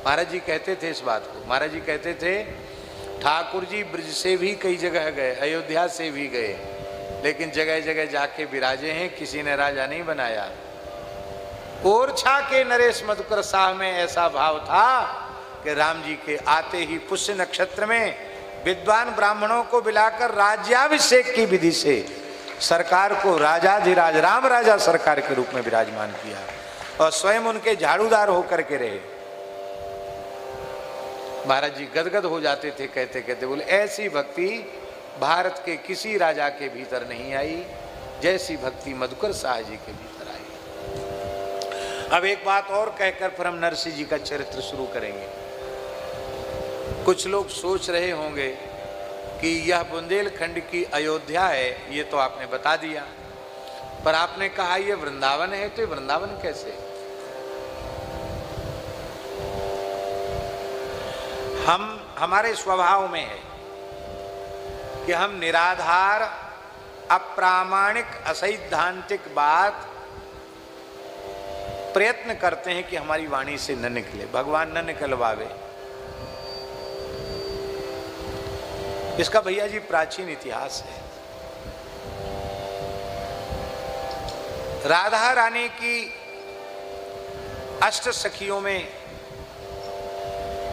महाराज जी कहते थे इस बात को, महाराज जी कहते थे ठाकुर जी ब्रज से भी कई जगह गए, अयोध्या से भी गए, लेकिन जगह जगह जाके विराजे हैं, किसी ने राजा नहीं बनाया। ओरछा के नरेश मधुकर साह में ऐसा भाव था कि राम जी के आते ही पुष्य नक्षत्र में विद्वान ब्राह्मणों को बुलाकर राज्याभिषेक की विधि से सरकार को राजाधिराज राम राजा सरकार के रूप में विराजमान किया और स्वयं उनके झाड़ूदार होकर के रहे। महाराज जी गदगद हो जाते थे कहते कहते, बोले ऐसी भक्ति भारत के किसी राजा के भीतर नहीं आई जैसी भक्ति मधुकर साह जी के भीतर आई। अब एक बात और कहकर फिर हम नरसिंह जी का चरित्र शुरू करेंगे। कुछ लोग सोच रहे होंगे कि यह बुंदेलखंड की अयोध्या है, ये तो आपने बता दिया, पर आपने कहा यह वृंदावन है, तो ये वृंदावन कैसे? हमारे स्वभाव में है कि हम निराधार अप्रामाणिक असैद्धांतिक बात प्रयत्न करते हैं कि हमारी वाणी से न निकले, भगवान न निकलवावे। इसका भैया जी प्राचीन इतिहास है। राधा रानी की अष्ट सखियों में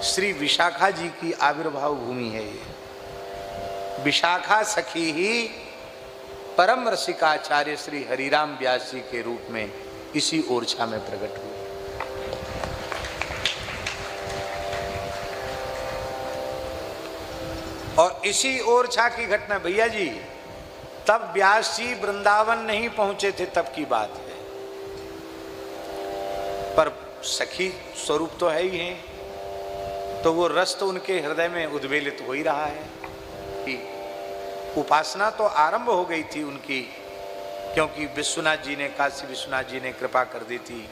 श्री विशाखा जी की आविर्भाव भूमि है। ये विशाखा सखी ही परम रसिकाचार्य श्री हरिराम व्यास जी के रूप में इसी ओरछा में प्रकट हुई। और इसी ओरछा की घटना भैया जी, तब व्यास जी वृंदावन नहीं पहुंचे थे तब की बात है, पर सखी स्वरूप तो है ही है, तो वो रस तो उनके हृदय में उद्वेलित हो ही रहा है कि उपासना तो आरंभ हो गई थी उनकी, क्योंकि विश्वनाथ जी ने, काशी विश्वनाथ जी ने कृपा कर दी थी।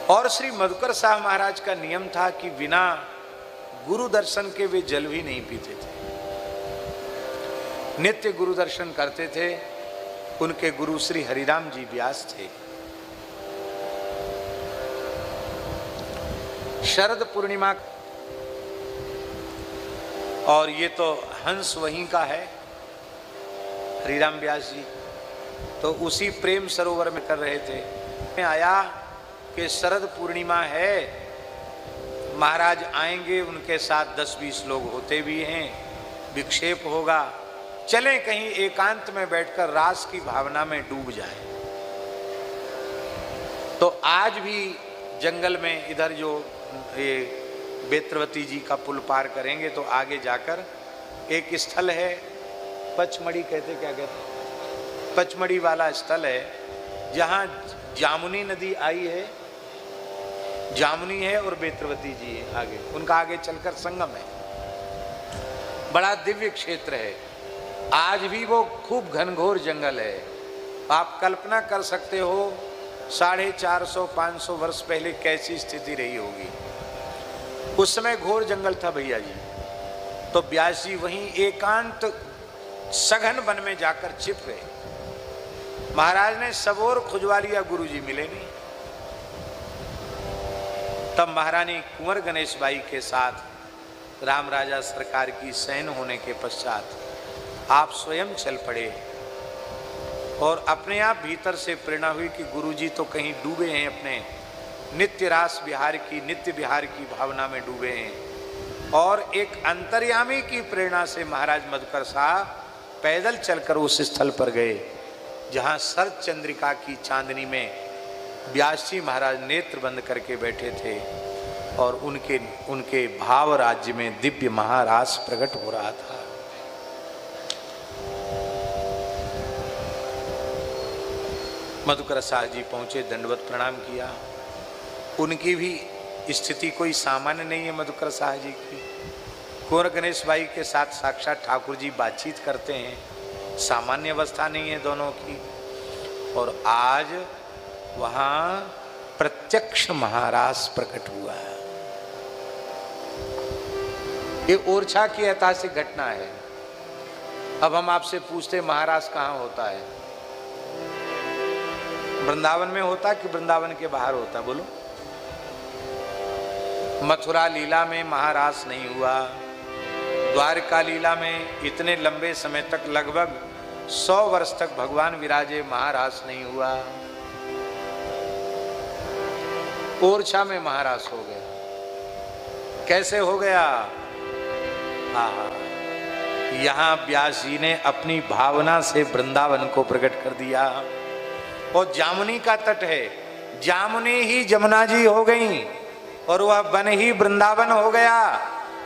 और श्री मधुकर साह महाराज का नियम था कि बिना गुरु दर्शन के वे जल भी नहीं पीते थे, नित्य गुरु दर्शन करते थे। उनके गुरु श्री हरिराम जी व्यास थे। शरद पूर्णिमा, और ये तो हंस वहीं का है हरिराम व्यास जी, तो उसी प्रेम सरोवर में कर रहे थे। आया कि शरद पूर्णिमा है, महाराज आएंगे, उनके साथ 10-20 लोग होते भी हैं, विक्षेप होगा, चलें कहीं एकांत में बैठकर रास की भावना में डूब जाए। तो आज भी जंगल में इधर जो ये बेत्रवती जी का पुल पार करेंगे तो आगे जाकर एक स्थल है, पचमढ़ी कहते, क्या कहते, पचमढ़ी वाला स्थल है, जहाँ जामुनी नदी आई है, जामुनी है और बेत्रवती जी है आगे, उनका आगे चलकर संगम है। बड़ा दिव्य क्षेत्र है। आज भी वो खूब घनघोर जंगल है। आप कल्पना कर सकते हो 450-500 वर्ष पहले कैसी स्थिति रही होगी। उस समय घोर जंगल था भैया जी। तो व्यास जी वहीं एकांत सघन वन में जाकर छिप गए। महाराज ने सब ओर खुजवा लिया, गुरु जी मिले नहीं। तब महारानी कुंवर गणेश बाई के साथ राम राजा सरकार की सैन होने के पश्चात आप स्वयं चल पड़े और अपने आप भीतर से प्रेरणा हुई कि गुरुजी तो कहीं डूबे हैं, अपने नित्य रास विहार की, नित्य विहार की भावना में डूबे हैं। और एक अंतर्यामी की प्रेरणा से महाराज मधुकर साह पैदल चलकर उस स्थल पर गए जहां शरद चंद्रिका की चांदनी में व्यास जी महाराज नेत्र बंद करके बैठे थे और उनके भाव राज्य में दिव्य महारास प्रकट हो रहा था। मधुकर साह जी पहुंचे, दंडवत प्रणाम किया। उनकी भी स्थिति कोई सामान्य नहीं है मधुकर साह जी की। कुंवर गणेश बाई के साथ साक्षात ठाकुर जी बातचीत करते हैं, सामान्य अवस्था नहीं है दोनों की। और आज वहां प्रत्यक्ष महारास प्रकट हुआ है। ये ओरछा की ऐतिहासिक घटना है। अब हम आपसे पूछते, महारास कहाँ होता है? वृंदावन में होता कि वृंदावन के बाहर होता? बोलो। मथुरा लीला में महारास नहीं हुआ, द्वारका लीला में इतने लंबे समय तक लगभग 100 वर्ष तक भगवान विराजे, महारास नहीं हुआ। ओरछा में महारास हो गया। कैसे हो गया? यहां व्यास जी ने अपनी भावना से वृंदावन को प्रकट कर दिया। और जामुनी का तट है, जामुनी ही जमुना जी हो गई और वह वन ही वृंदावन हो गया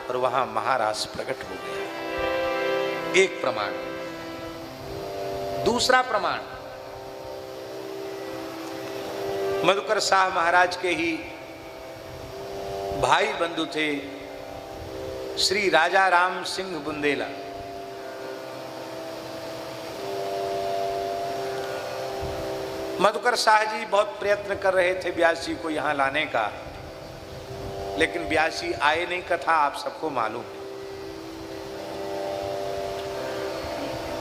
और वहां महारास प्रकट हो गया। एक प्रमाण। दूसरा प्रमाण, मधुकर साहब महाराज के ही भाई बंधु थे श्री राजा राम सिंह बुंदेला। मधुकर शाह जी बहुत प्रयत्न कर रहे थे व्यास जी को यहां लाने का, लेकिन व्यास जी आए नहीं, कथा आप सबको मालूम है।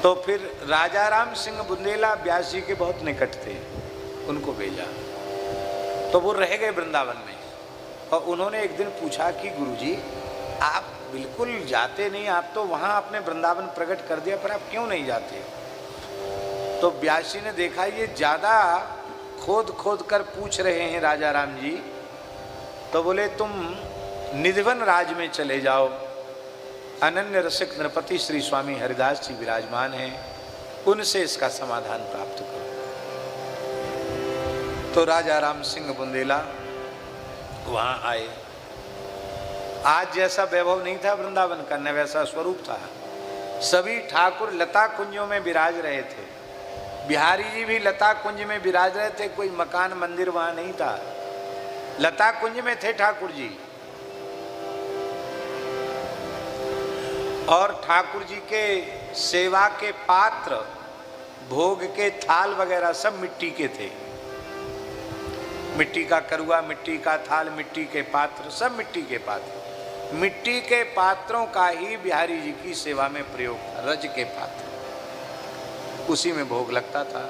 तो फिर राजा राम सिंह बुंदेला व्यास जी के बहुत निकट थे, उनको भेजा तो वो रह गए वृंदावन में। और उन्होंने एक दिन पूछा कि गुरुजी आप बिल्कुल जाते नहीं, आप तो वहां अपने वृंदावन प्रकट कर दिया, पर आप क्यों नहीं जाते? तो व्यास जी ने देखा ये ज्यादा खोद खोद कर पूछ रहे हैं राजा राम जी, तो बोले तुम निधिवन राज में चले जाओ, अनन्य रसिक नृपति श्री स्वामी हरिदास जी विराजमान हैं, उनसे इसका समाधान प्राप्त करो। तो राजा राम सिंह बुंदेला वहां आए। आज जैसा वैभव नहीं था वृंदावन का, न वैसा स्वरूप था। सभी ठाकुर लता कुंजों में विराज रहे थे, बिहारी जी भी लता कुंज में विराज रहे थे, कोई मकान मंदिर वहां नहीं था, लता कुंज में थे ठाकुर जी। और ठाकुर जी के सेवा के पात्र, भोग के थाल वगैरह सब मिट्टी के थे, मिट्टी का करुआ, मिट्टी का थाल, मिट्टी के पात्र, सब मिट्टी के पात्र। मिट्टी के पात्रों का ही बिहारी जी की सेवा में प्रयोग था, रज के पात्र, उसी में भोग लगता था।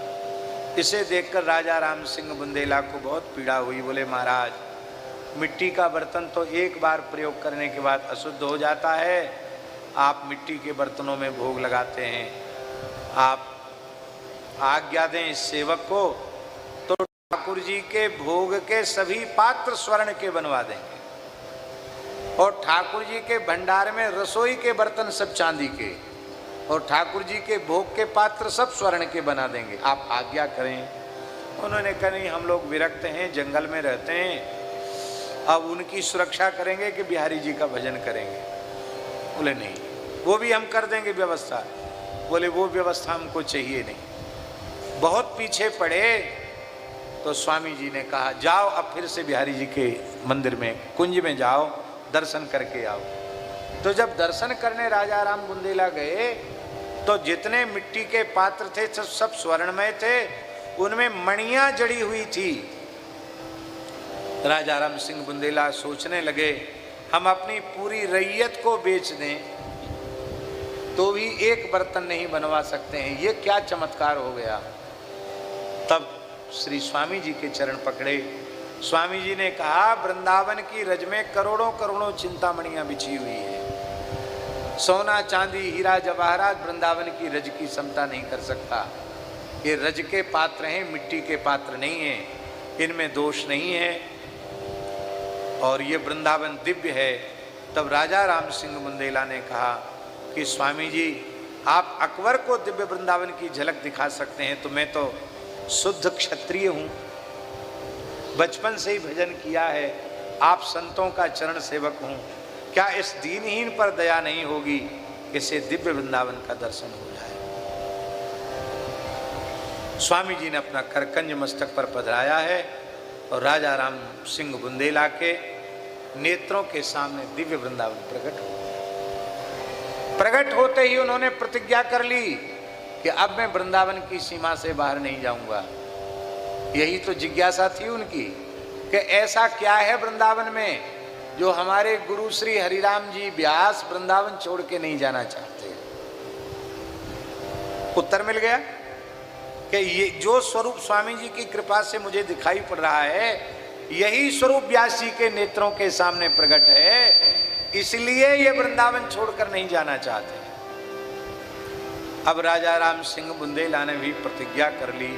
इसे देखकर राजा राम सिंह बुंदेला को बहुत पीड़ा हुई। बोले महाराज, मिट्टी का बर्तन तो एक बार प्रयोग करने के बाद अशुद्ध हो जाता है, आप मिट्टी के बर्तनों में भोग लगाते हैं, आप आज्ञा दें इस सेवक को तो ठाकुर जी के भोग के सभी पात्र स्वर्ण के बनवा देंगे, और ठाकुर जी के भंडार में रसोई के बर्तन सब चांदी के, और ठाकुर जी के भोग के पात्र सब स्वर्ण के बना देंगे, आप आज्ञा करें। उन्होंने कहा नहीं, हम लोग विरक्त हैं, जंगल में रहते हैं, अब उनकी सुरक्षा करेंगे कि बिहारी जी का भजन करेंगे? बोले नहीं, वो भी हम कर देंगे व्यवस्था। बोले वो व्यवस्था हमको चाहिए नहीं। बहुत पीछे पड़े तो स्वामी जी ने कहा जाओ अब फिर से बिहारी जी के मंदिर में, कुंज में जाओ, दर्शन करके आओ। तो जब दर्शन करने राजा राम बुंदेला गए तो जितने मिट्टी के पात्र थे सब स्वर्णमय थे, उनमें मणियां जड़ी हुई थी। राजा राम सिंह बुंदेला सोचने लगे हम अपनी पूरी रैयत को बेच दें तो भी एक बर्तन नहीं बनवा सकते हैं, ये क्या चमत्कार हो गया। तब श्री स्वामी जी के चरण पकड़े। स्वामी जी ने कहा वृंदावन की रज में करोड़ों करोड़ों चिंतामणियां बिछी हुई है, सोना चांदी हीरा जवाहरात वृंदावन की रज की समता नहीं कर सकता। ये रज के पात्र हैं, मिट्टी के पात्र नहीं हैं, इनमें दोष नहीं है, और ये वृंदावन दिव्य है। तब राजा राम सिंह बुंदेला ने कहा कि स्वामी जी आप अकबर को दिव्य वृंदावन की झलक दिखा सकते हैं, तो मैं तो शुद्ध क्षत्रिय हूँ, बचपन से ही भजन किया है, आप संतों का चरण सेवक हूँ, क्या इस दीनहीन पर दया नहीं होगी, इसे दिव्य वृंदावन का दर्शन हो जाए। स्वामी जी ने अपना करकंज मस्तक पर पधराया है और राजा राम सिंह बुंदेला के नेत्रों के सामने दिव्य वृंदावन प्रकट हो गया। प्रकट होते ही उन्होंने प्रतिज्ञा कर ली कि अब मैं वृंदावन की सीमा से बाहर नहीं जाऊंगा। यही तो जिज्ञासा थी उनकी कि ऐसा क्या है वृंदावन में जो हमारे गुरु श्री हरिराम जी व्यास वृंदावन छोड़ के नहीं जाना चाहते। उत्तर मिल गया कि ये जो स्वरूप स्वामी जी की कृपा से मुझे दिखाई पड़ रहा है, यही स्वरूप व्यास जी के नेत्रों के सामने प्रकट है, इसलिए ये वृंदावन छोड़कर नहीं जाना चाहते। अब राजा राम सिंह बुंदेला ने भी प्रतिज्ञा कर ली,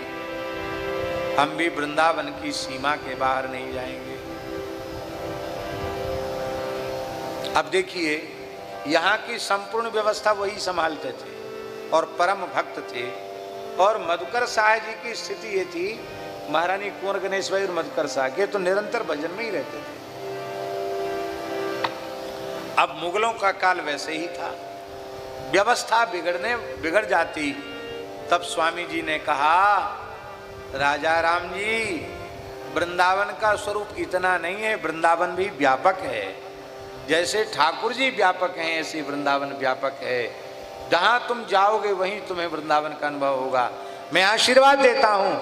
हम भी वृंदावन की सीमा के बाहर नहीं जाएंगे। अब देखिए, यहाँ की संपूर्ण व्यवस्था वही संभालते थे और परम भक्त थे। और मधुकर शाह जी की स्थिति ये थी, महारानी कुंवर गणेशबाई और मधुकर शाह के तो निरंतर भजन में ही रहते थे। अब मुगलों का काल वैसे ही था, व्यवस्था बिगड़ जाती। तब स्वामी जी ने कहा, राजा राम जी, वृंदावन का स्वरूप इतना नहीं है, वृंदावन भी व्यापक है। जैसे ठाकुर जी व्यापक हैं, ऐसे वृंदावन व्यापक है। जहां तुम जाओगे वहीं तुम्हें वृंदावन का अनुभव होगा। मैं आशीर्वाद देता हूं,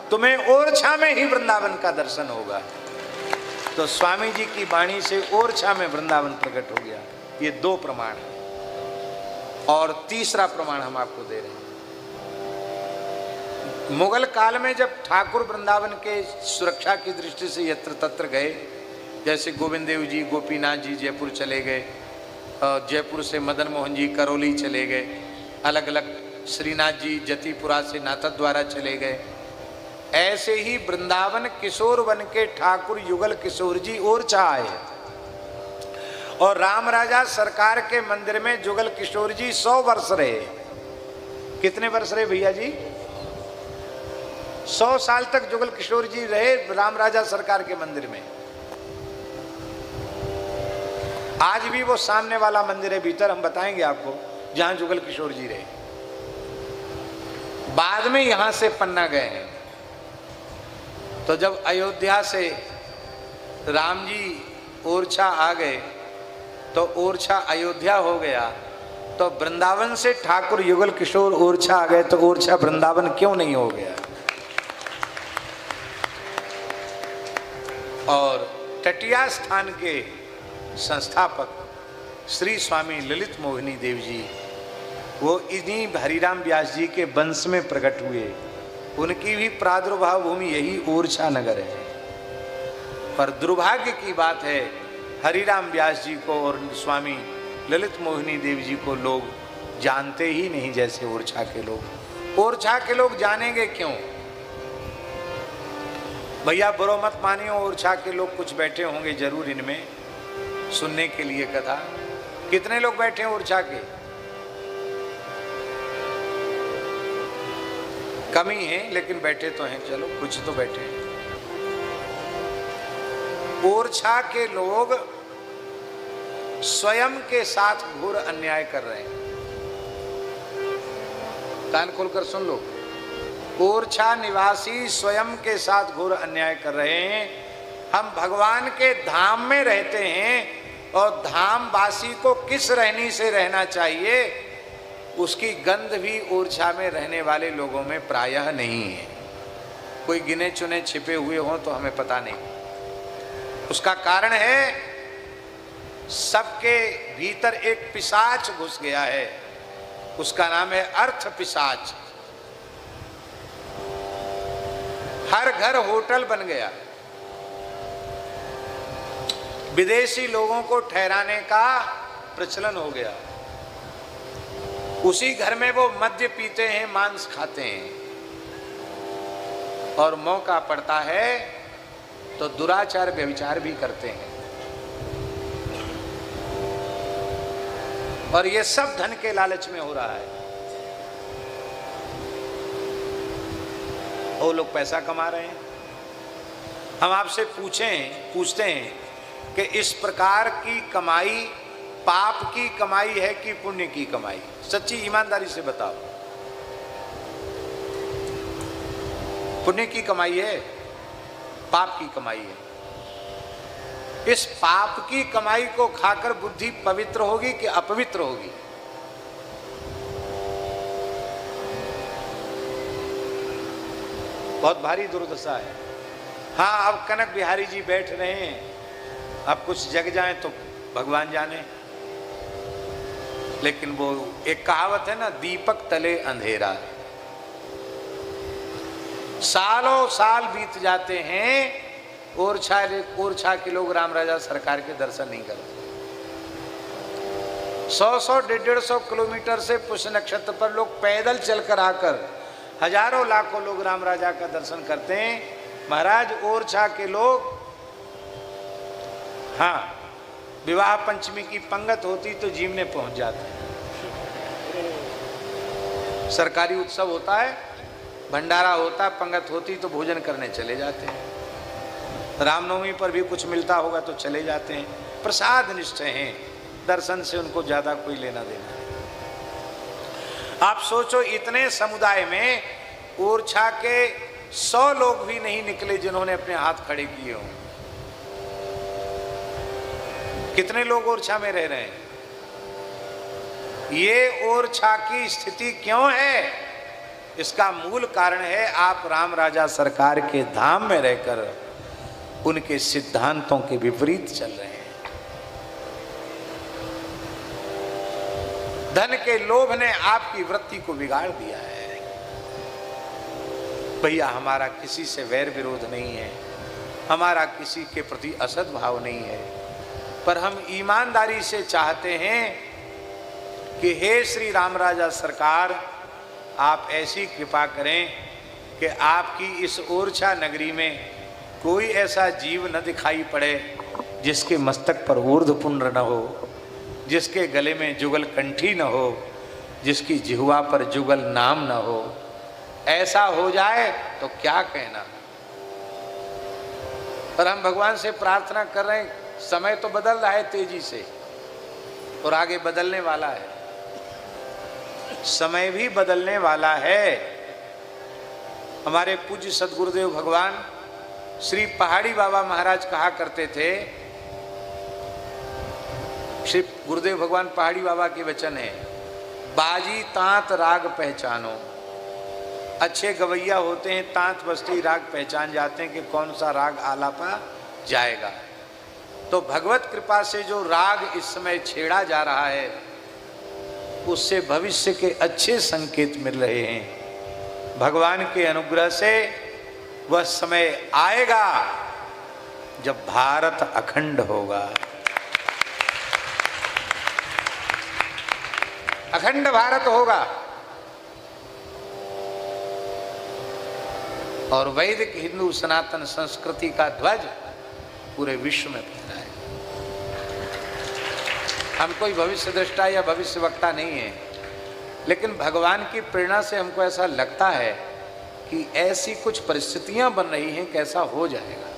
तुम्हें ओरछा में ही वृंदावन का दर्शन होगा। तो स्वामी जी की वाणी से ओरछा में वृंदावन प्रकट हो गया। ये दो प्रमाण है, और तीसरा प्रमाण हम आपको दे रहे हैं। मुगल काल में जब ठाकुर वृंदावन के सुरक्षा की दृष्टि से यत्र तत्र गए, जैसे गोविंद देव जी, गोपीनाथ जी जयपुर चले गए, जयपुर से मदन मोहन जी करौली चले गए, अलग अलग श्रीनाथ जी जतिपुरा से नाथद्वारा चले गए, ऐसे ही वृंदावन किशोर वन के ठाकुर युगल किशोर जी ओरछा आए। और राम राजा सरकार के मंदिर में जुगल किशोर जी 100 वर्ष रहे। कितने वर्ष रहे भैया जी? 100 साल तक जुगल किशोर जी रहे राम राजा सरकार के मंदिर में। आज भी वो सामने वाला मंदिर है भीतर, हम बताएंगे आपको, जहां जुगल किशोर जी रहे। बाद में यहां से पन्ना गए हैं। तो जब अयोध्या से राम जी ओरछा आ गए तो ओरछा अयोध्या हो गया। तो वृंदावन से ठाकुर युगल किशोर ओरछा आ गए, तो ओरछा वृंदावन क्यों नहीं हो गया? और टटिया स्थान के संस्थापक श्री स्वामी ललित मोहिनी देव जी, वो इन्हीं हरिराम व्यास जी के वंश में प्रकट हुए। उनकी भी प्रादुर्भाव भूमि यही ओरछा नगर है। पर दुर्भाग्य की बात है, हरिराम व्यास जी को और स्वामी ललित मोहिनी देव जी को लोग जानते ही नहीं, जैसे ओरछा के लोग। ओरछा के लोग जानेंगे क्यों? भैया बुरो मत मानियो, ओरछा के लोग कुछ बैठे होंगे जरूर इनमें सुनने के लिए कथा। कितने लोग बैठे हैं ओरछा के? कम ही है, लेकिन बैठे तो हैं। चलो, कुछ तो बैठे हैं। ओरछा के लोग स्वयं के साथ घोर अन्याय कर रहे हैं। कान खोलकर सुन लो। ओरछा निवासी स्वयं के साथ घोर अन्याय कर रहे हैं। हम भगवान के धाम में रहते हैं, और धाम वासी को किस रहनी से रहना चाहिए, उसकी गंध भी ओरछा में रहने वाले लोगों में प्रायः नहीं है। कोई गिने चुने छिपे हुए हों तो हमें पता नहीं। उसका कारण है, सबके भीतर एक पिशाच घुस गया है। उसका नाम है अर्थ पिशाच। हर घर होटल बन गया। विदेशी लोगों को ठहराने का प्रचलन हो गया। उसी घर में वो मद्य पीते हैं, मांस खाते हैं, और मौका पड़ता है तो दुराचार व्यभिचार भी करते हैं। और ये सब धन के लालच में हो रहा है। वो लोग पैसा कमा रहे हैं। हम आपसे पूछते हैं कि इस प्रकार की कमाई पाप की कमाई है कि पुण्य की कमाई? सच्ची ईमानदारी से बताओ। पुण्य की कमाई है, पाप की कमाई है। इस पाप की कमाई को खाकर बुद्धि पवित्र होगी कि अपवित्र होगी? बहुत भारी दुर्दशा है। हाँ, अब कनक बिहारी जी बैठ रहे हैं, अब कुछ जग जाए तो भगवान जाने। लेकिन वो एक कहावत है ना, दीपक तले अंधेरा। सालों साल बीत जाते हैं, ओरछा के लोग राम राजा सरकार के दर्शन नहीं करते। 100-100, 150 किलोमीटर से पुष्य नक्षत्र पर लोग पैदल चलकर आकर हजारों लाखों लोग राम राजा का दर्शन करते हैं। महाराज ओरछा के लोग, हाँ, विवाह पंचमी की पंगत होती तो जीवने पहुंच जाते हैं। सरकारी उत्सव होता है, भंडारा होता है, पंगत होती तो भोजन करने चले जाते हैं। रामनवमी पर भी कुछ मिलता होगा तो चले जाते हैं। प्रसाद निष्ठ हैं, दर्शन से उनको ज्यादा कोई लेना देना नहीं। आप सोचो, इतने समुदाय में ओरछा के 100 लोग भी नहीं निकले जिन्होंने अपने हाथ खड़े किए हों। कितने लोग ओरछा में रह रहे हैं? ये ओरछा की स्थिति क्यों है? इसका मूल कारण है आप राम राजा सरकार के धाम में रहकर उनके सिद्धांतों के विपरीत चल रहे हैं। धन के लोभ ने आपकी वृत्ति को बिगाड़ दिया है। भैया, हमारा किसी से वैर विरोध नहीं है, हमारा किसी के प्रति असद भाव नहीं है, पर हम ईमानदारी से चाहते हैं कि हे श्री राम राजा सरकार, आप ऐसी कृपा करें कि आपकी इस ओरछा नगरी में कोई ऐसा जीव न दिखाई पड़े जिसके मस्तक पर ऊर्ध्वपुंड्र न हो, जिसके गले में जुगल कंठी न हो, जिसकी जिह्वा पर जुगल नाम न हो। ऐसा हो जाए तो क्या कहना। पर हम भगवान से प्रार्थना कर रहे हैं, समय तो बदल रहा है तेजी से और आगे बदलने वाला है। समय भी बदलने वाला है। हमारे पूज्य सदगुरुदेव भगवान श्री पहाड़ी बाबा महाराज कहा करते थे, श्री गुरुदेव भगवान पहाड़ी बाबा के वचन है, बाजी तांत राग पहचानो। अच्छे गवैया होते हैं, तांत बस्ती राग पहचान जाते हैं कि कौन सा राग आलापा जाएगा। तो भगवत कृपा से जो राग इस समय छेड़ा जा रहा है उससे भविष्य के अच्छे संकेत मिल रहे हैं। भगवान के अनुग्रह से वह समय आएगा जब भारत अखंड होगा। अखंड भारत होगा और वैदिक हिंदू सनातन संस्कृति का ध्वज पूरे विश्व में फहराए। हम कोई भविष्य दृष्टा या भविष्य वक्ता नहीं है, लेकिन भगवान की प्रेरणा से हमको ऐसा लगता है कि ऐसी कुछ परिस्थितियां बन रही हैं, कैसा हो जाएगा।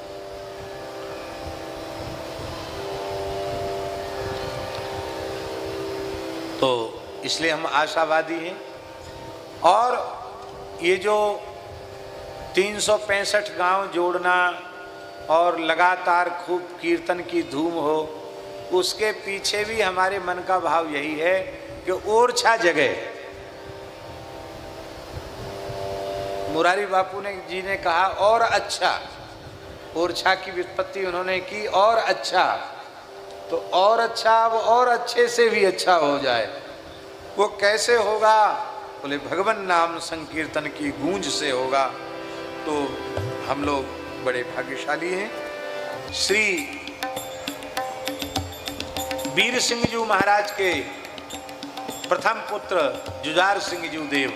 तो इसलिए हम आशावादी हैं। और ये जो 365 गांव जोड़ना और लगातार खूब कीर्तन की धूम हो, उसके पीछे भी हमारे मन का भाव यही है कि ओरछा जगह, मुरारी बापू जी ने कहा और अच्छा, ओरछा की व्युत्पत्ति उन्होंने की और अच्छा, तो और अच्छा, अब और अच्छे से भी अच्छा हो जाए। वो कैसे होगा? बोले भगवान नाम संकीर्तन की गूंज से होगा। तो हम लोग बड़े भाग्यशाली हैं। श्री वीर सिंह जी महाराज के प्रथम पुत्र जुझार सिंह जी देव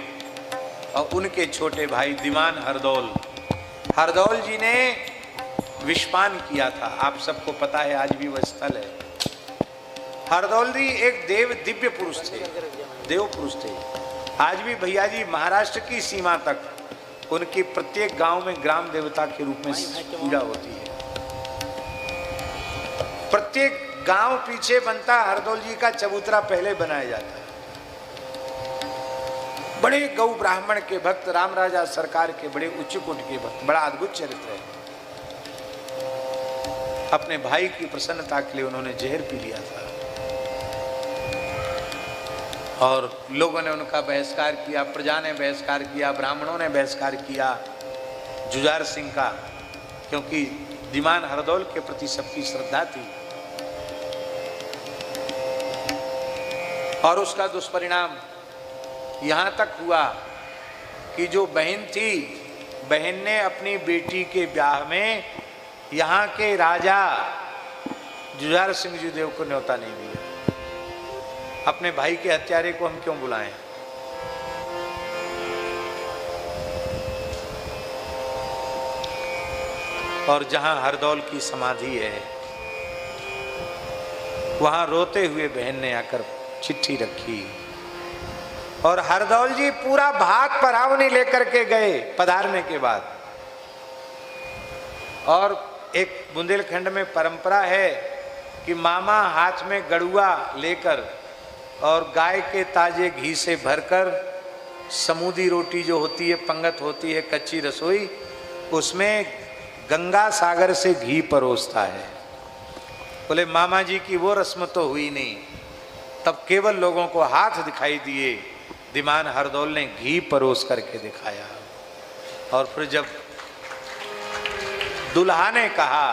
और उनके छोटे भाई दीवान हरदौल जी ने विषपान किया था। आप सबको पता है, आज भी वह स्थल है। हरदौल जी एक दिव्य पुरुष थे, देव पुरुष थे। आज भी भैया जी महाराष्ट्र की सीमा तक उनकी प्रत्येक गांव में ग्राम देवता के रूप में पूजा होती है। प्रत्येक गांव पीछे बनता हरदौल जी का चबूतरा पहले बनाया जाता है। बड़े गौ ब्राह्मण के भक्त, राम राजा सरकार के बड़े उच्च कोटि के भक्त, बड़ा अद्भुत चरित्र है। अपने भाई की प्रसन्नता के लिए उन्होंने जहर पी लिया था और लोगों ने उनका बहिष्कार किया, प्रजा ने बहिष्कार किया, ब्राह्मणों ने बहिष्कार किया जुझार सिंह का, क्योंकि दीवान हरदौल के प्रति सबकी श्रद्धा थी। और उसका दुष्परिणाम यहाँ तक हुआ कि जो बहन थी, बहन ने अपनी बेटी के ब्याह में यहाँ के राजा जुझार सिंह जी देव को न्योता नहीं दिया। अपने भाई के हत्यारे को हम क्यों बुलाएं? और जहां हरदौल की समाधि है, वहां रोते हुए बहन ने आकर चिट्ठी रखी और हरदौल जी पूरा भाग परावनी लेकर के गए पधारने के बाद। और एक बुंदेलखंड में परंपरा है कि मामा हाथ में गड़ुआ लेकर और गाय के ताजे घी से भरकर समूदी रोटी जो होती है, पंगत होती है, कच्ची रसोई, उसमें गंगा सागर से घी परोसता है। बोले मामा जी की वो रस्म तो हुई नहीं। तब केवल लोगों को हाथ दिखाई दिए, दीवान हरदौल ने घी परोस करके दिखाया। और फिर जब दुल्हा ने कहा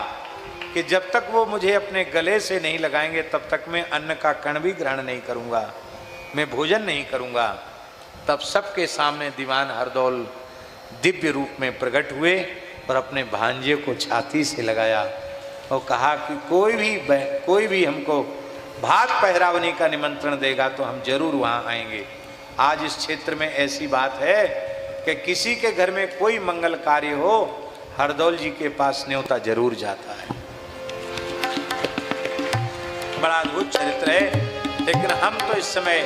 कि जब तक वो मुझे अपने गले से नहीं लगाएंगे तब तक मैं अन्न का कण भी ग्रहण नहीं करूंगा, मैं भोजन नहीं करूंगा, तब सबके सामने दीवान हरदौल दिव्य रूप में प्रकट हुए और अपने भांजे को छाती से लगाया और कहा कि कोई भी हमको भाग पहरावनी का निमंत्रण देगा तो हम जरूर वहां आएंगे। आज इस क्षेत्र में ऐसी बात है कि किसी के घर में कोई मंगल कार्य हो, हरदौल जी के पास न्योता जरूर जाता है। बड़ा अद्भुत चरित्र है। लेकिन हम तो इस समय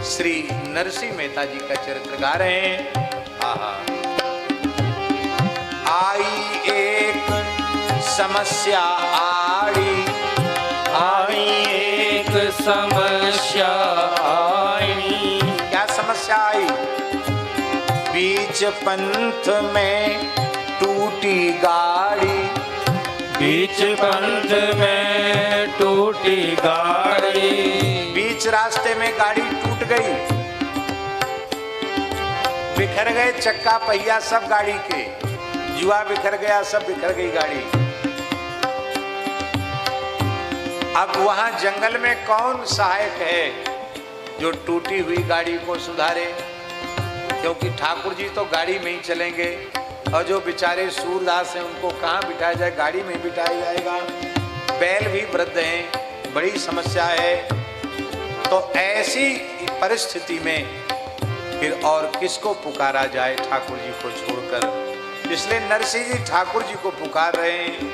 श्री नरसिंह मेहता जी का चरित्र गा रहे हैं। आई एक समस्या आई एक समस्या आई। क्या समस्या आई? बीच पंथ में टूटी गाड़ी, बीच पंथ में टूटी गाड़ी। बीच रास्ते में गाड़ी टूट गई, बिखर गए चक्का पहिया सब गाड़ी के, जुआ बिखर गया, सब बिखर गई गाड़ी। अब वहां जंगल में कौन सहायक है जो टूटी हुई गाड़ी को सुधारे? क्योंकि ठाकुर जी तो गाड़ी में ही चलेंगे और जो बेचारे सूरदास हैं उनको कहाँ बिठाया जाए? गाड़ी में बिठाया जाएगा। बैल भी वृद्ध हैं, बड़ी समस्या है। तो ऐसी परिस्थिति में फिर और किसको पुकारा जाए ठाकुर जी को छोड़कर? इसलिए नरसिंह जी ठाकुर जी को पुकार रहे हैं।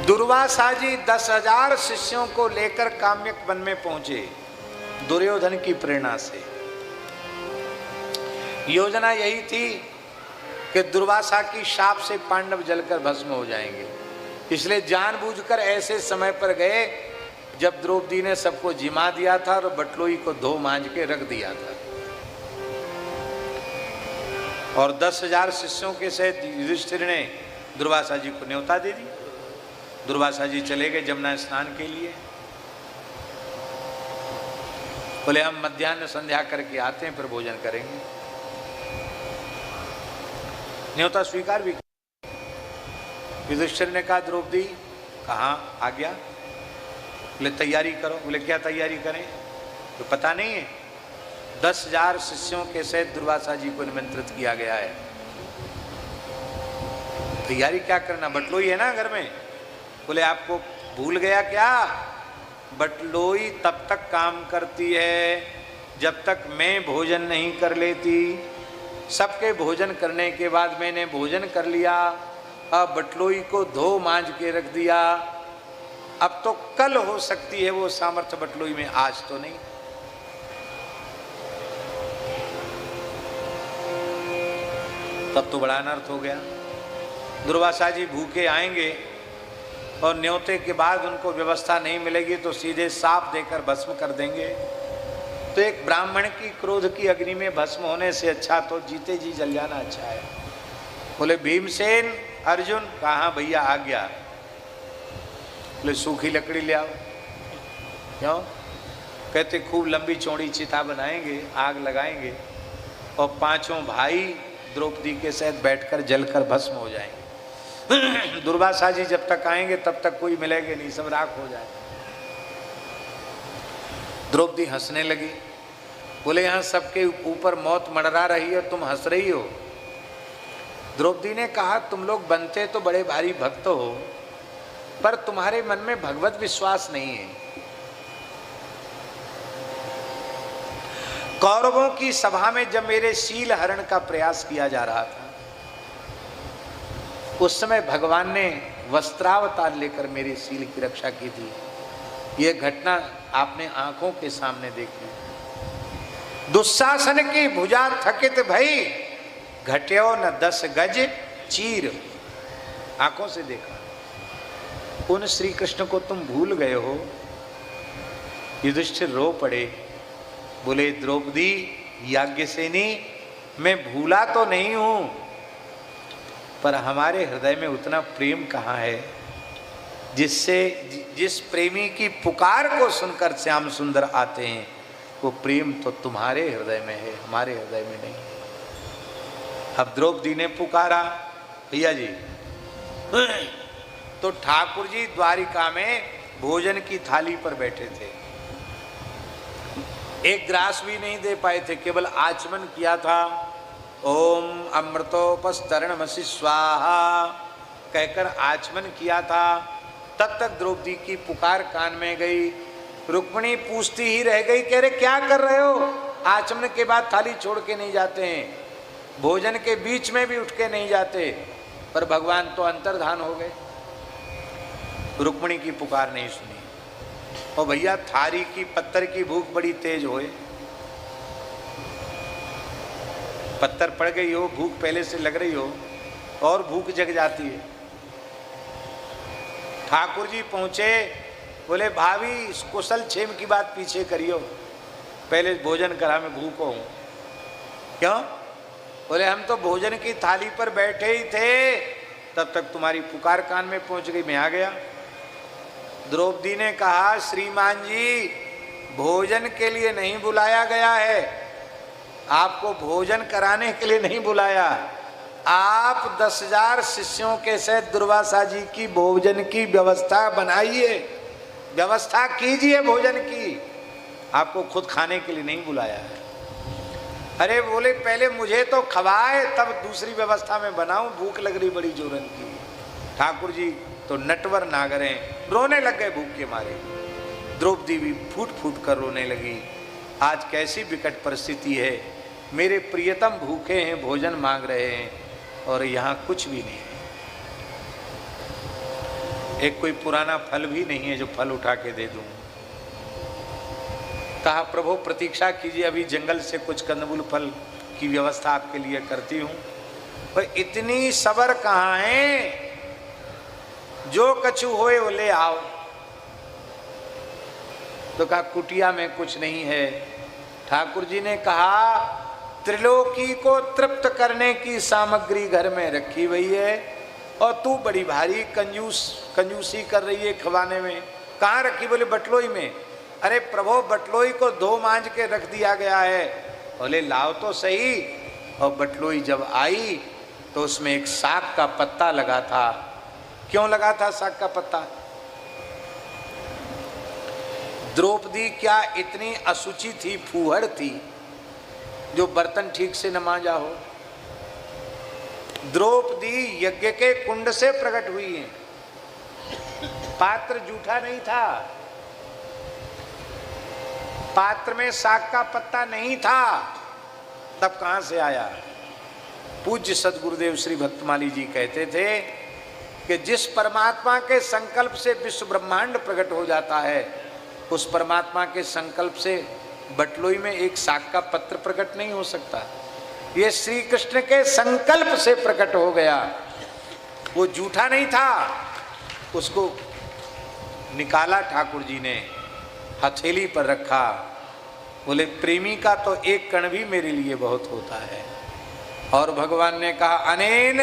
दुर्वासा जी 10,000 शिष्यों को लेकर काम्यक वन में पहुंचे दुर्योधन की प्रेरणा से। योजना यही थी कि दुर्वासा की शाप से पांडव जलकर भस्म हो जाएंगे, इसलिए जानबूझकर ऐसे समय पर गए जब द्रौपदी ने सबको जिमा दिया था और बटलोई को धो मांझ के रख दिया था। और 10,000 शिष्यों के सहित युधिष्ठिर ने दुर्वासा जी को न्योता दे दी। दुर्वासा जी चले गए जमुना स्नान के लिए। बोले हम मध्याह्न संध्या करके आते हैं, फिर भोजन करेंगे। न्योता स्वीकार भी। युधिष्ठिर ने कहा द्रौपदी कहाँ आ गया? बोले तैयारी करो। बोले क्या तैयारी करें? तो पता नहीं है 10,000 शिष्यों के सहित दुर्वासा जी को निमंत्रित किया गया है। तैयारी क्या करना? बटलोई है ना घर में। बोले आपको भूल गया क्या? बटलोई तब तक काम करती है जब तक मैं भोजन नहीं कर लेती। सबके भोजन करने के बाद मैंने भोजन कर लिया, अब बटलोई को धो मांझ के रख दिया। अब तो कल हो सकती है वो सामर्थ्य बटलोई में, आज तो नहीं। तब तो बड़ा अनर्थ हो गया। दुर्वासा जी भूखे आएंगे और न्योते के बाद उनको व्यवस्था नहीं मिलेगी तो सीधे साफ देकर भस्म कर देंगे। तो एक ब्राह्मण की क्रोध की अग्नि में भस्म होने से अच्छा तो जीते जी जल जाना अच्छा है। बोले भीमसेन अर्जुन कहाँ? भैया आ गया। बोले सूखी लकड़ी ले आओ। क्यों? कहते खूब लंबी चौड़ी चिता बनाएंगे, आग लगाएंगे और पांचों भाई द्रौपदी के साथ बैठकर जलकर भस्म हो जाएंगे। दुर्वासा जी जब तक आएंगे तब तक कोई मिलेगा नहीं, सब राख हो जाए। द्रौपदी हंसने लगी। बोले यहाँ सबके ऊपर मौत मंडरा रही है, तुम हंस रही हो। द्रौपदी ने कहा तुम लोग बनते तो बड़े भारी भक्त हो, पर तुम्हारे मन में भगवत विश्वास नहीं है। कौरवों की सभा में जब मेरे शील हरण का प्रयास किया जा रहा था, उस समय भगवान ने वस्त्रावतार लेकर मेरे शील की रक्षा की थी। यह घटना आपने आंखों के सामने देखी। दुशासन की भुजा थकित भई, घट्यो न 10 गज चीर। आंखों से देखा। उन श्री कृष्ण को तुम भूल गए हो। युधिष्ठिर रो पड़े, बोले द्रौपदी याज्ञसेनी, मैं भूला तो नहीं हूं, पर हमारे हृदय में उतना प्रेम कहाँ है जिससे जिस प्रेमी की पुकार को सुनकर श्याम सुंदर आते हैं, वो प्रेम तो तुम्हारे हृदय में है, हमारे हृदय में नहीं। अब द्रौपदी ने पुकारा, भैया जी, तो ठाकुर जी द्वारिका में भोजन की थाली पर बैठे थे। एक ग्रास भी नहीं दे पाए थे, केवल आचमन किया था। ओम अमृतोपस्तरणमसि स्वाहा कहकर आचमन किया था। तब तक द्रौपदी की पुकार कान में गई। रुक्मिणी पूछती ही रह गई, कह रहे क्या कर रहे हो? आचमन के बाद थाली छोड़ के नहीं जाते हैं, भोजन के बीच में भी उठ के नहीं जाते। पर भगवान तो अंतर्धान हो गए, रुक्मिणी की पुकार नहीं सुनी। और भैया थारी की पत्थर की भूख बड़ी तेज होए, पत्थर पड़ गई हो, भूख पहले से लग रही हो और भूख जग जाती है। ठाकुर जी पहुंचे, बोले भाभी कुशल क्षेम की बात पीछे करियो, पहले भोजन करा, मैं भूखो हूं। क्यों? बोले हम तो भोजन की थाली पर बैठे ही थे, तब तक तुम्हारी पुकार कान में पहुंच गई, मैं आ गया। द्रौपदी ने कहा, श्रीमान जी भोजन के लिए नहीं बुलाया गया है, आपको भोजन कराने के लिए नहीं बुलाया। आप 10,000 शिष्यों के साथ दुर्वासा जी की भोजन की व्यवस्था बनाइए, व्यवस्था कीजिए भोजन की, आपको खुद खाने के लिए नहीं बुलाया है। अरे बोले पहले मुझे तो खवाए तब दूसरी व्यवस्था में बनाऊं, भूख लग रही बड़ी जोरन की। ठाकुर जी तो नटवर नागरे रोने लग गए भूख के मारे। द्रौपदी भी फूट फूट कर रोने लगी। आज कैसी विकट परिस्थिति है, मेरे प्रियतम भूखे हैं, भोजन मांग रहे हैं और यहाँ कुछ भी नहीं है, एक कोई पुराना फल भी नहीं है जो फल उठा के दे दूं। कहा प्रभु प्रतीक्षा कीजिए, अभी जंगल से कुछ कंदमूल फल की व्यवस्था आपके लिए करती हूँ। पर इतनी सबर कहाँ है, जो कछु होए वो ले आओ। तो कहा कुटिया में कुछ नहीं है। ठाकुर जी ने कहा त्रिलोकी को तृप्त करने की सामग्री घर में रखी हुई है और तू बड़ी भारी कंजूसी कर रही है खवाने में। कहाँ रखी? बोले बटलोई में। अरे प्रभु बटलोई को धो मांज के रख दिया गया है। बोले लाओ तो सही। और बटलोई जब आई तो उसमें एक साग का पत्ता लगा था। क्यों लगा था साग का पत्ता? द्रौपदी क्या इतनी असुचि थी, फूहड़ थी, जो बर्तन ठीक से न मांजा हो? द्रौपदी यज्ञ के कुंड से प्रकट हुई है, पात्र जूठा नहीं था, पात्र में साग का पत्ता नहीं था, तब कहां से आया? पूज्य सदगुरुदेव श्री भक्तमाली जी कहते थे कि जिस परमात्मा के संकल्प से विश्व ब्रह्मांड प्रकट हो जाता है, उस परमात्मा के संकल्प से बटलोई में एक साग का पत्र प्रकट नहीं हो सकता। ये श्री कृष्ण के संकल्प से प्रकट हो गया, वो जूठा नहीं था। उसको निकाला ठाकुर जी ने, हथेली पर रखा। बोले प्रेमी का तो एक कण भी मेरे लिए बहुत होता है। और भगवान ने कहा अनेन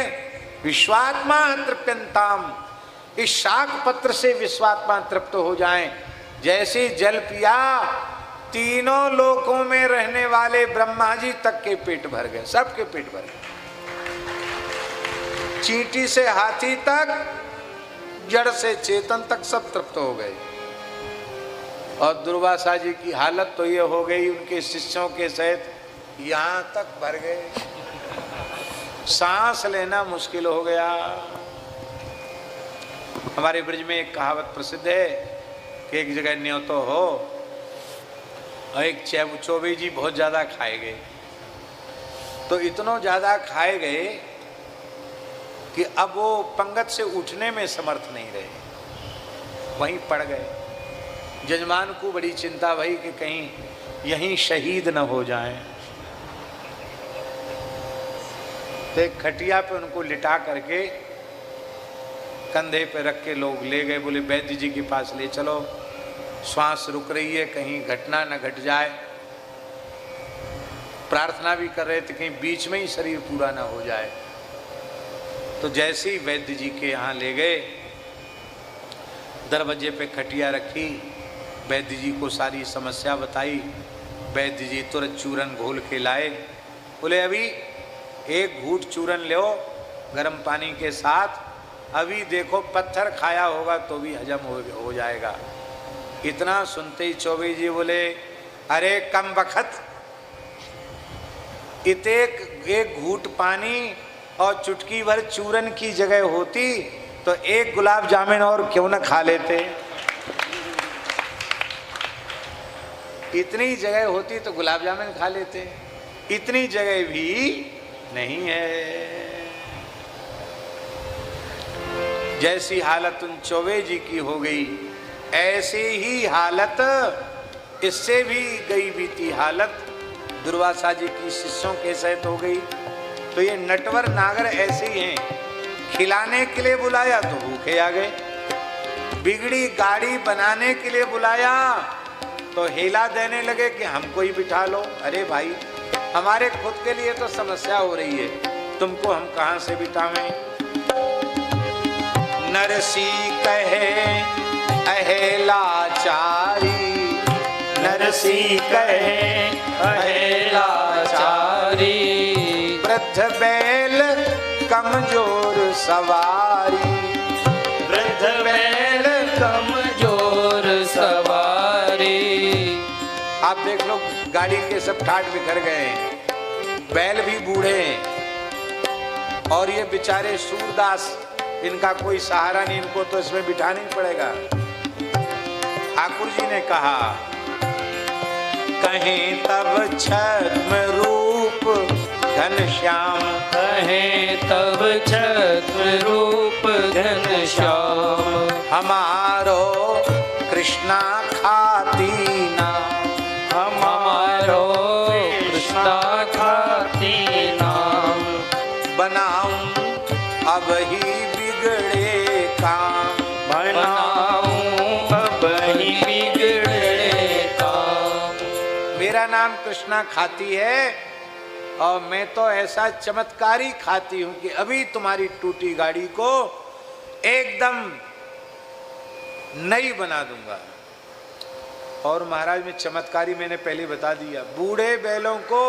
विश्वात्मा तृप्यंताम, इस शाक पत्र से विश्वात्मा तृप्त हो जाएं। जैसे जल पिया तीनों लोकों में रहने वाले ब्रह्मा जी तक के पेट भर गए, सबके पेट भर गए। चींटी से हाथी तक, जड़ से चेतन तक सब तृप्त हो गए। और दुर्वासा जी की हालत तो ये हो गई, उनके शिष्यों के सहित यहाँ तक भर गए। सांस लेना मुश्किल हो गया। हमारे ब्रज में एक कहावत प्रसिद्ध है कि एक जगह न्योतो हो और एक चौबे जी बहुत ज़्यादा खाए गए। तो इतना ज़्यादा खाए गए कि अब वो पंगत से उठने में समर्थ नहीं रहे, वहीं पड़ गए। जजमान को बड़ी चिंता भई कि कहीं यहीं शहीद न हो जाएं। तो एक खटिया पे उनको लिटा करके कंधे पे रख के लोग ले गए। बोले वैद्य जी के पास ले चलो, श्वास रुक रही है, कहीं घटना न घट जाए। प्रार्थना भी कर रहे थे कहीं बीच में ही शरीर पूरा ना हो जाए। तो जैसे ही वैद्य जी के यहाँ ले गए, दरवाजे पे खटिया रखी, वैद्य जी को सारी समस्या बताई। वैद्य जी तुरंत चूरन घोल के लाए। बोले अभी एक घूंट चूरन लो गर्म पानी के साथ, अभी देखो पत्थर खाया होगा तो भी हजम हो जाएगा। इतना सुनते ही चौबे जी बोले अरे कम बखत, एक घूंट पानी और चुटकी भर चूरन की जगह होती तो एक गुलाब जामुन और क्यों न खा लेते। इतनी जगह होती तो गुलाब जामुन खा लेते, इतनी जगह भी नहीं है। जैसी हालत उन चौबे जी की हो गई, ऐसी ही हालत इससे भी गई बीती हालत दुर्वासा जी की शिष्यों के सहित हो गई। तो ये नटवर नागर ऐसे ही हैं, खिलाने के लिए बुलाया तो भूखे आ गए, बिगड़ी गाड़ी बनाने के लिए बुलाया तो हेला देने लगे कि हमको ही बिठा लो। अरे भाई हमारे खुद के लिए तो समस्या हो रही है, तुमको हम कहां से बिठावें। नरसी कहे अहेलाचारी, नरसी कहे अहेलाचारी, वृद्ध बैल कमजोर सवारी, वृद्ध बैल कमजोर सवारी। आप देख लो गाड़ी के सब ठाट बिखर गए हैं, बैल भी बूढ़े हैं और ये बेचारे सूरदास, इनका कोई सहारा नहीं, इनको तो इसमें बिठाना ही पड़ेगा। ठाकुर जी ने कहा कहें तब छद्म रूप घनश्याम, कहें तब छद्म रूप घनश्याम, हमारो कृष्णा खाती ना, हमारो कृष्णा खाती नाम, बनाऊं अब ही बिगड़े काम, बनाऊं अब ही बिगड़े काम। मेरा नाम कृष्णा खाती है और मैं तो ऐसा चमत्कारी खाती हूं कि अभी तुम्हारी टूटी गाड़ी को एकदम नई बना दूंगा। और महाराज में चमत्कारी मैंने पहले बता दिया, बूढ़े बैलों को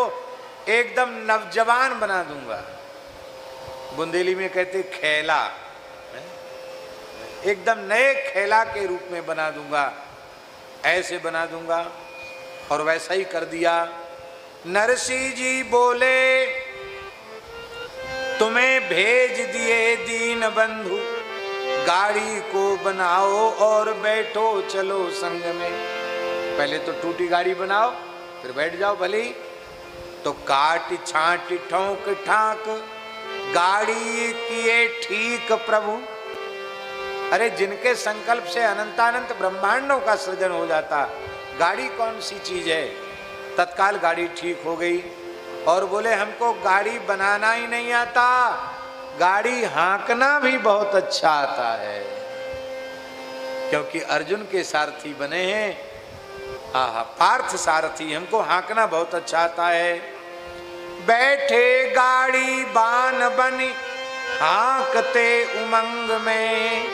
एकदम नवजवान बना दूंगा। बुंदेली में कहते खेला, एकदम नए खेला के रूप में बना दूंगा, ऐसे बना दूंगा। और वैसा ही कर दिया। नरसी जी बोले तुम्हें भेज दिए दीन बंधु, गाड़ी को बनाओ और बैठो चलो संग में। पहले तो टूटी गाड़ी बनाओ फिर बैठ जाओ भले ही। तो काट छाट ठोंक ठाक गाड़ी किए ठीक प्रभु। अरे जिनके संकल्प से अनंतानंत ब्रह्मांडों का सृजन हो जाता, गाड़ी कौन सी चीज है। तत्काल गाड़ी ठीक हो गई और बोले हमको गाड़ी बनाना ही नहीं आता, गाड़ी हाँकना भी बहुत अच्छा आता है, क्योंकि अर्जुन के सारथी बने हैं। हाँ, पार्थ सारथी, हमको हाँकना बहुत अच्छा आता है। बैठे गाड़ी बान बनी हाँकते उमंग में।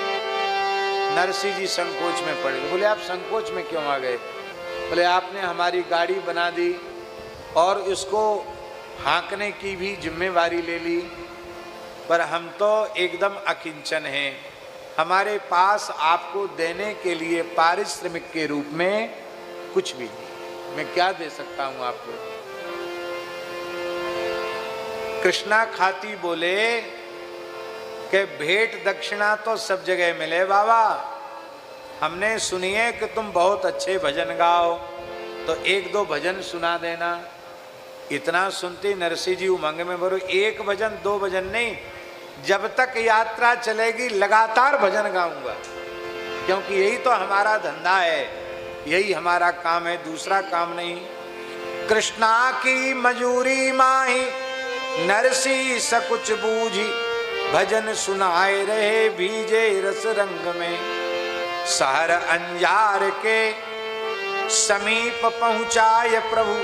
नरसिंह जी संकोच में पड़ गए। बोले आप संकोच में क्यों आ गए। बोले आपने हमारी गाड़ी बना दी और इसको हाँकने की भी जिम्मेवारी ले ली, पर हम तो एकदम अकिंचन हैं। हमारे पास आपको देने के लिए पारिश्रमिक के रूप में कुछ भी नहीं। मैं क्या दे सकता हूं आपको। कृष्णा खाती बोले कि भेंट दक्षिणा तो सब जगह मिले बाबा, हमने सुनिए कि तुम बहुत अच्छे भजन गाओ, तो एक दो भजन सुना देना। इतना सुनते नरसिंह जी उमंग में बोलो, एक भजन दो भजन नहीं, जब तक यात्रा चलेगी लगातार भजन गाऊंगा, क्योंकि यही तो हमारा धंधा है, यही हमारा काम है, दूसरा काम नहीं। कृष्णा की मजूरी माही नरसी सकुच बूझी, भजन सुनाए रहे भीजे रस रंग में। शहर अंजार के समीप पहुंचाए प्रभु,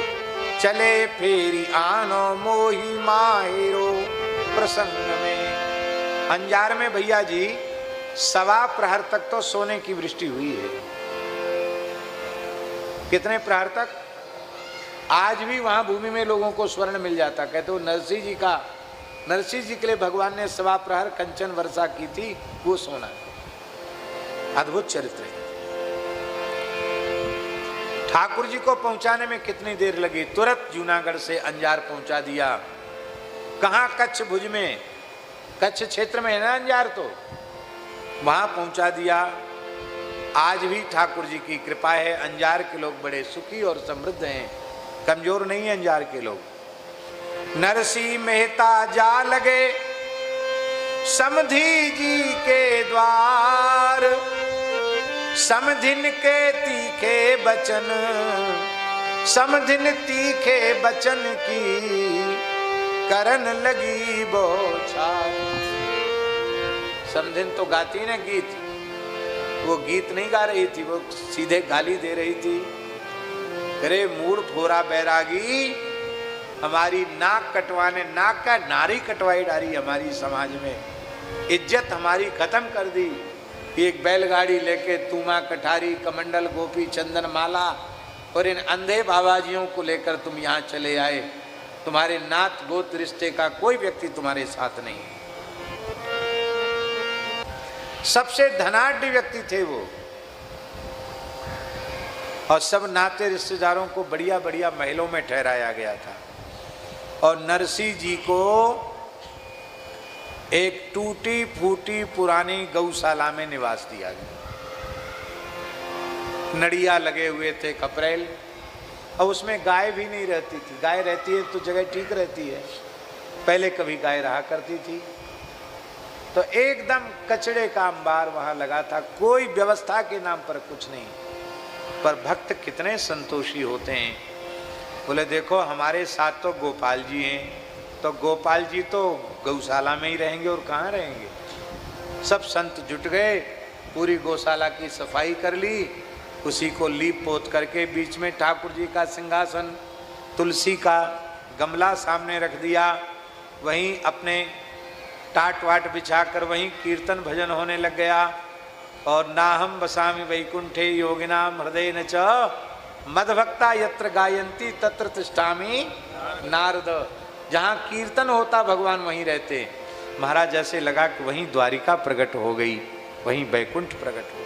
चले फेरी आनो मोही माहेरो प्रसंग में। अंजार में भैया जी 1.25 प्रहर तक तो सोने की वृष्टि हुई है। कितने प्रहर तक? आज भी वहां भूमि में लोगों को स्वर्ण मिल जाता। कहते हो नरसिंह जी के लिए भगवान ने 1.25 प्रहर कंचन वर्षा की थी, वो सोना। अद्भुत चरित्र है। ठाकुर जी को पहुंचाने में कितनी देर लगी? तुरंत जूनागढ़ से अंजार पहुंचा दिया। कहां? कच्छ भुज में, कच्छ क्षेत्र में है ना अंजार, तो वहां पहुंचा दिया। आज भी ठाकुर जी की कृपा है, अंजार के लोग बड़े सुखी और समृद्ध हैं, कमजोर नहीं है अंजार के लोग। नरसिंह मेहता जा लगे समधी जी के द्वार, समधिन के तीखे बचन, समधिन तीखे बचन की करन लगी बौछार। समधिन तो गाती ना गीत, वो गीत नहीं गा रही थी, वो सीधे गाली दे रही थी। अरे मूड फोरा बैरागी, हमारी नाक कटवाने, नाक का नारी कटवाई डाली हमारी समाज में, इज्जत हमारी खत्म कर दी। एक बैलगाड़ी लेके तूमा कठारी कमंडल गोपी चंदन माला और इन अंधे बाबाजियों को लेकर तुम यहाँ चले आए। तुम्हारे नात गोत्र रिश्ते का कोई व्यक्ति तुम्हारे साथ नहीं है। सबसे धनाढ़ व्यक्ति थे वो, और सब नाते रिश्तेदारों को बढ़िया बढ़िया महलों में ठहराया गया था। और नरसिंह जी को एक टूटी फूटी पुरानी गौशाला में निवास दिया गया। नड़िया लगे हुए थे, खपरेल, और उसमें गाय भी नहीं रहती थी। गाय रहती है तो जगह ठीक रहती है, पहले कभी गाय रहा करती थी। तो एकदम कचड़े का अंबार वहां लगा था, कोई व्यवस्था के नाम पर कुछ नहीं। पर भक्त कितने संतोषी होते हैं। बोले देखो हमारे साथ तो गोपाल जी हैं, तो गोपाल जी तो गौशाला में ही रहेंगे और कहाँ रहेंगे। सब संत जुट गए, पूरी गौशाला की सफाई कर ली, उसी को लीप पोत करके बीच में ठाकुर जी का सिंहासन, तुलसी का गमला सामने रख दिया। वहीं अपने टाट वाट बिछाकर वहीं कीर्तन भजन होने लग गया। और नाहम बसामि वैकुंठे योगिनाम हृदय न च मदभक्ता यत्र गायंती तत्र तिष्ठामि नारद। जहाँ कीर्तन होता भगवान वहीं रहते। महाराज जैसे लगा कि वहीं द्वारिका प्रकट हो गई, वहीं बैकुंठ प्रकट हो